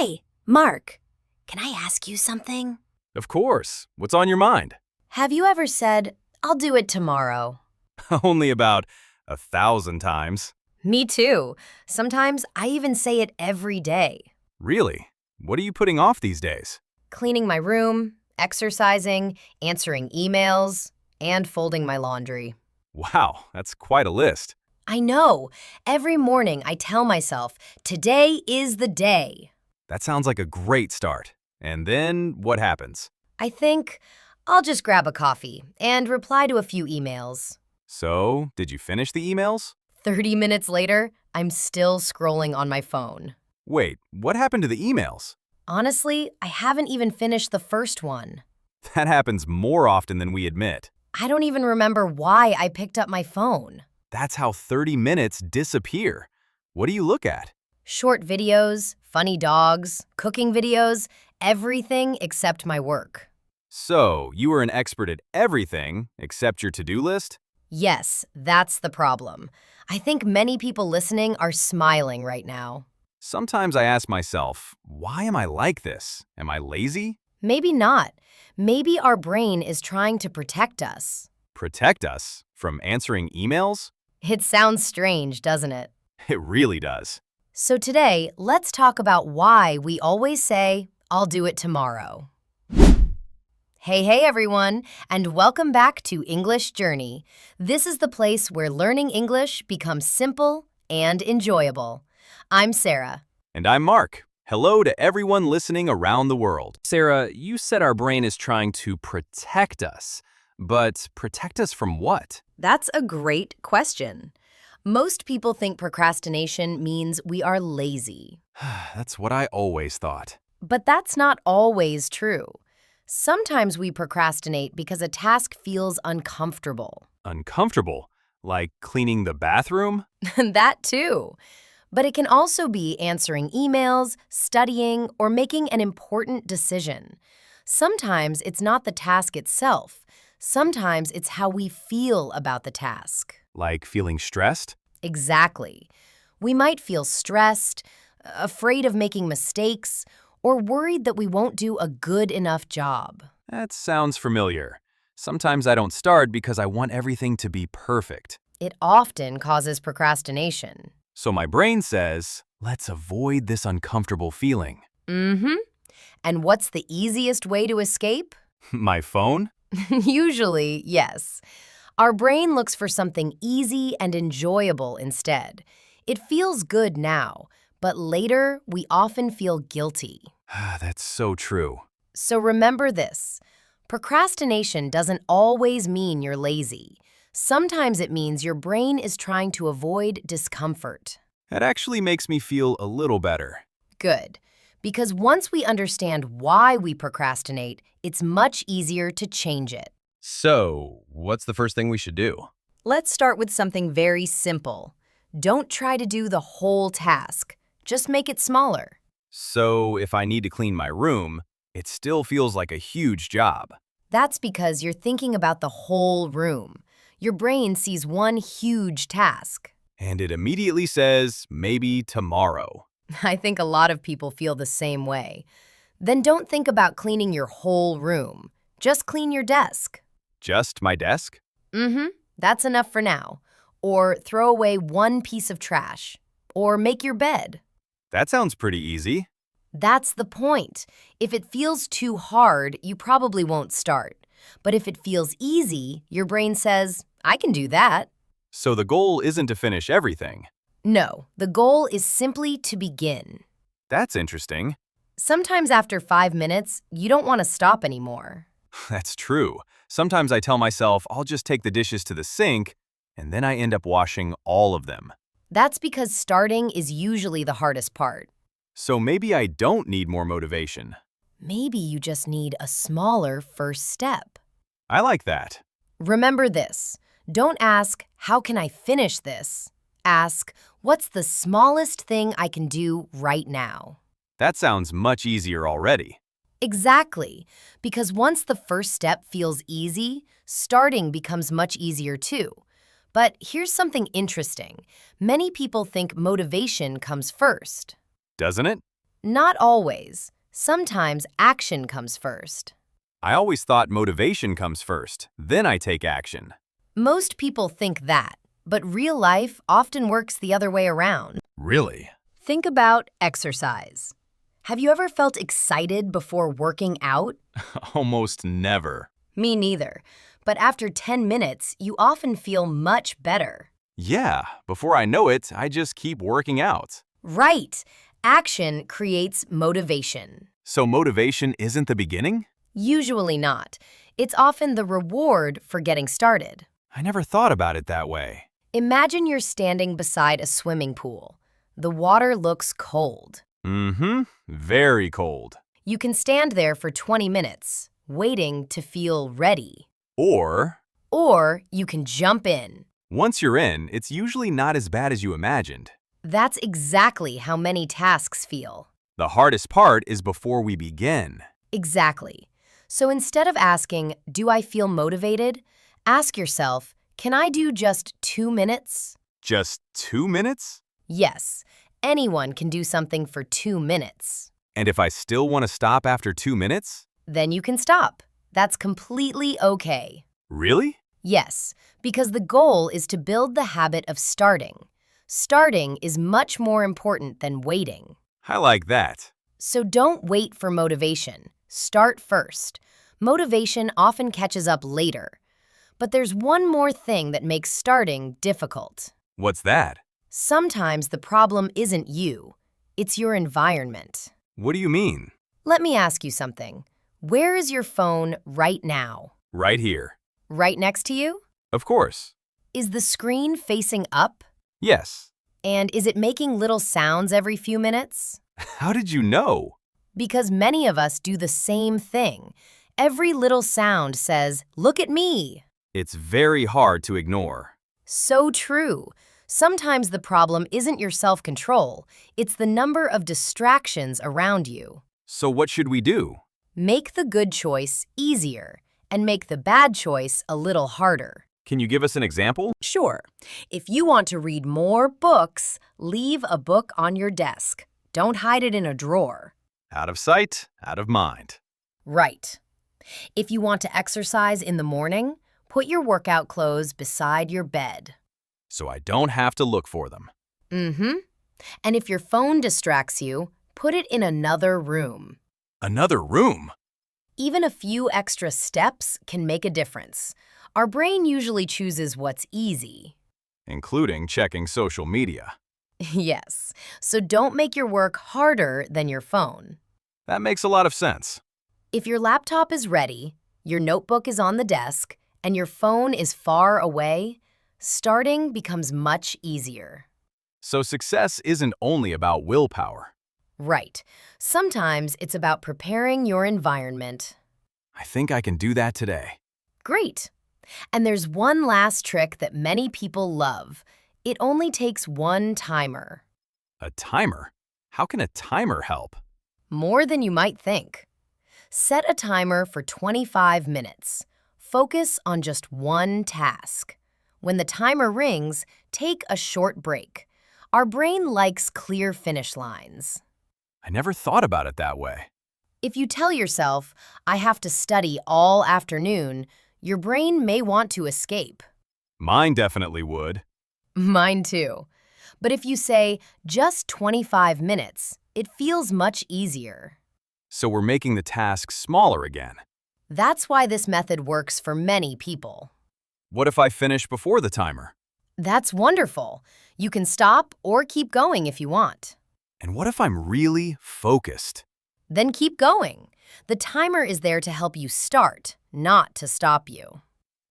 Hey, Mark, can I ask you something? Of course. What's on your mind? Have you ever said, I'll do it tomorrow? Only about 1,000 times. Me too. Sometimes I even say it every day. Really? What are you putting off these days? Cleaning my room, exercising, answering emails, and folding my laundry. Wow, that's quite a list. I know. Every morning I tell myself, today is the day. That sounds like a great start. And then what happens? I think I'll just grab a coffee and reply to a few emails. So, did you finish the emails? 30 minutes later, I'm still scrolling on my phone. Wait, what happened to the emails? Honestly, I haven't even finished the first one. That happens more often than we admit. I don't even remember why I picked up my phone. That's how 30 minutes disappear. What do you look at? Short videos, funny dogs, cooking videos, everything except my work. So, you are an expert at everything except your to-do list? Yes, that's the problem. I think many people listening are smiling right now. Sometimes I ask myself, why am I like this? Am I lazy? Maybe not. Maybe our brain is trying to protect us. Protect us from answering emails? It sounds strange, doesn't it? It really does. So today, let's talk about why we always say, I'll do it tomorrow. Hey everyone, and welcome back to English Journey. This is the place where learning English becomes simple and enjoyable. I'm Sarah. And I'm Mark. Hello to everyone listening around the world. Sarah, you said our brain is trying to protect us. But protect us from what? That's a great question. Most people think procrastination means we are lazy. That's what I always thought. But that's not always true. Sometimes we procrastinate because a task feels uncomfortable. Uncomfortable? Like cleaning the bathroom? That too. But it can also be answering emails, studying, or making an important decision. Sometimes it's not the task itself. Sometimes it's how we feel about the task. Like feeling stressed? Exactly. We might feel stressed, afraid of making mistakes, or worried that we won't do a good enough job. That sounds familiar. Sometimes I don't start because I want everything to be perfect. It often causes procrastination. So my brain says, let's avoid this uncomfortable feeling. Mm-hmm. And what's the easiest way to escape? My phone? Usually, yes. Our brain looks for something easy and enjoyable instead. It feels good now, but later we often feel guilty. That's so true. So remember this. Procrastination doesn't always mean you're lazy. Sometimes it means your brain is trying to avoid discomfort. That actually makes me feel a little better. Good. Because once we understand why we procrastinate, it's much easier to change it. So, what's the first thing we should do? Let's start with something very simple. Don't try to do the whole task. Just make it smaller. So, if I need to clean my room, it still feels like a huge job. That's because you're thinking about the whole room. Your brain sees one huge task. And it immediately says, maybe tomorrow. I think a lot of people feel the same way. Then don't think about cleaning your whole room. Just clean your desk. Just my desk? Mm-hmm. That's enough for now. Or throw away one piece of trash. Or make your bed. That sounds pretty easy. That's the point. If it feels too hard, you probably won't start. But if it feels easy, your brain says, I can do that. So the goal isn't to finish everything. No, the goal is simply to begin. That's interesting. Sometimes after 5 minutes, you don't want to stop anymore. That's true. Sometimes I tell myself I'll just take the dishes to the sink, and then I end up washing all of them. That's because starting is usually the hardest part. So maybe I don't need more motivation. Maybe you just need a smaller first step. I like that. Remember this. Don't ask, how can I finish this? Ask, what's the smallest thing I can do right now? That sounds much easier already. Exactly. Because once the first step feels easy, starting becomes much easier too. But here's something interesting. Many people think motivation comes first. Doesn't it? Not always. Sometimes action comes first. I always thought motivation comes first, then I take action. Most people think that, but real life often works the other way around. Really? Think about exercise. Have you ever felt excited before working out? Almost never. Me neither. But after 10 minutes, you often feel much better. Yeah, before I know it, I just keep working out. Right. Action creates motivation. So motivation isn't the beginning? Usually not. It's often the reward for getting started. I never thought about it that way. Imagine you're standing beside a swimming pool. The water looks cold. Very cold. You can stand there for 20 minutes, waiting to feel ready. Or You can jump in. once you're in, it's usually not as bad as you imagined. That's exactly how many tasks feel. The hardest part is before we begin. Exactly. So instead of asking, do I feel motivated? Ask yourself, can I do just 2 minutes? Just 2 minutes? Yes, anyone can do something for 2 minutes. And if I still want to stop after 2 minutes? Then you can stop. That's completely okay. Really? Yes, because the goal is to build the habit of starting. Starting is much more important than waiting. I like that. So don't wait for motivation. Start first. Motivation often catches up later. But there's one more thing that makes starting difficult. What's that? Sometimes the problem isn't you. It's your environment. What do you mean? Let me ask you something. Where is your phone right now? Right here. Right next to you? Of course. Is the screen facing up? Yes. And is it making little sounds every few minutes? How did you know? Because many of us do the same thing. Every little sound says, "Look at me." It's very hard to ignore. So true. Sometimes the problem isn't your self-control. It's the number of distractions around you. So what should we do? Make the good choice easier and make the bad choice a little harder. Can you give us an example? Sure. If you want to read more books, leave a book on your desk. Don't hide it in a drawer. Out of sight, out of mind. Right. If you want to exercise in the morning, put your workout clothes beside your bed. So I don't have to look for them. And if your phone distracts you, put it in another room. Another room? Even a few extra steps can make a difference. Our brain usually chooses what's easy. Including checking social media. Yes, so don't make your work harder than your phone. That makes a lot of sense. If your laptop is ready, your notebook is on the desk, and your phone is far away, starting becomes much easier. So success isn't only about willpower. Right. Sometimes it's about preparing your environment. I think I can do that today. Great. And there's one last trick that many people love. It only takes one timer. A timer? How can a timer help? More than you might think. Set a timer for 25 minutes. Focus on just one task. When the timer rings, take a short break. Our brain likes clear finish lines. I never thought about it that way. If you tell yourself, I have to study all afternoon, your brain may want to escape. Mine definitely would. Mine too. But if you say, just 25 minutes, it feels much easier. So we're making the task smaller again. That's why this method works for many people. What if I finish before the timer? That's wonderful. You can stop or keep going if you want. And what if I'm really focused? Then keep going. The timer is there to help you start, not to stop you.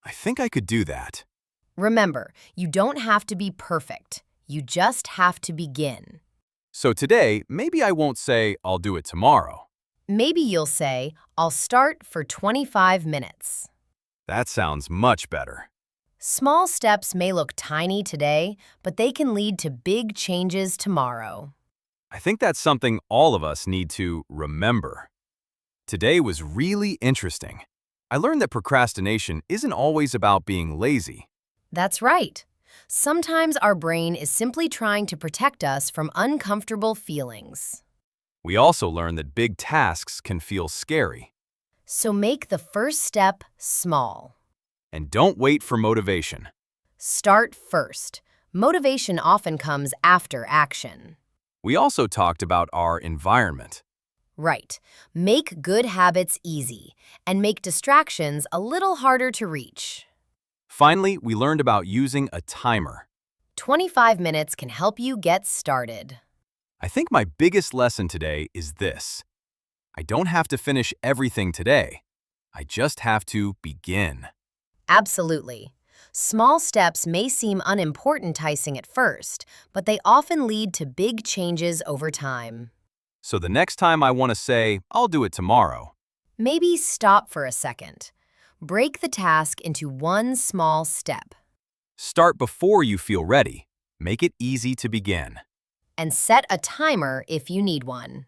I think I could do that. Remember, you don't have to be perfect. You just have to begin. So today, maybe I won't say, I'll do it tomorrow. Maybe you'll say, I'll start for 25 minutes. That sounds much better. Small steps may look tiny today, but they can lead to big changes tomorrow. I think that's something all of us need to remember. Today was really interesting. I learned that procrastination isn't always about being lazy. That's right. Sometimes our brain is simply trying to protect us from uncomfortable feelings. We also learned that big tasks can feel scary. So make the first step small. And don't wait for motivation. Start first. Motivation often comes after action. We also talked about our environment. Right. Make good habits easy and make distractions a little harder to reach. Finally, we learned about using a timer. 25 minutes can help you get started. I think my biggest lesson today is this. I don't have to finish everything today. I just have to begin. Absolutely. Small steps may seem unimportanting at first, but they often lead to big changes over time. So the next time I want to say, I'll do it tomorrow. Maybe stop for a second. Break the task into one small step. Start before you feel ready. Make it easy to begin. And set a timer if you need one.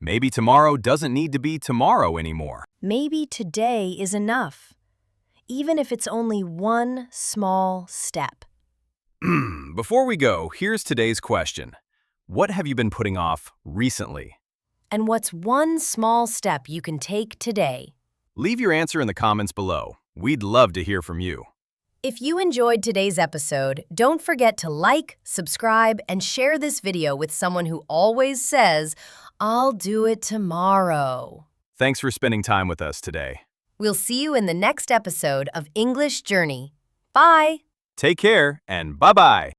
Maybe tomorrow doesn't need to be tomorrow anymore. Maybe today is enough, even if it's only one small step. Before we go, here's today's question. What have you been putting off recently? And what's one small step you can take today? Leave your answer in the comments below. We'd love to hear from you. If you enjoyed today's episode, don't forget to like, subscribe, and share this video with someone who always says, "I'll do it tomorrow." Thanks for spending time with us today. We'll see you in the next episode of English Journey. Bye! Take care and bye-bye.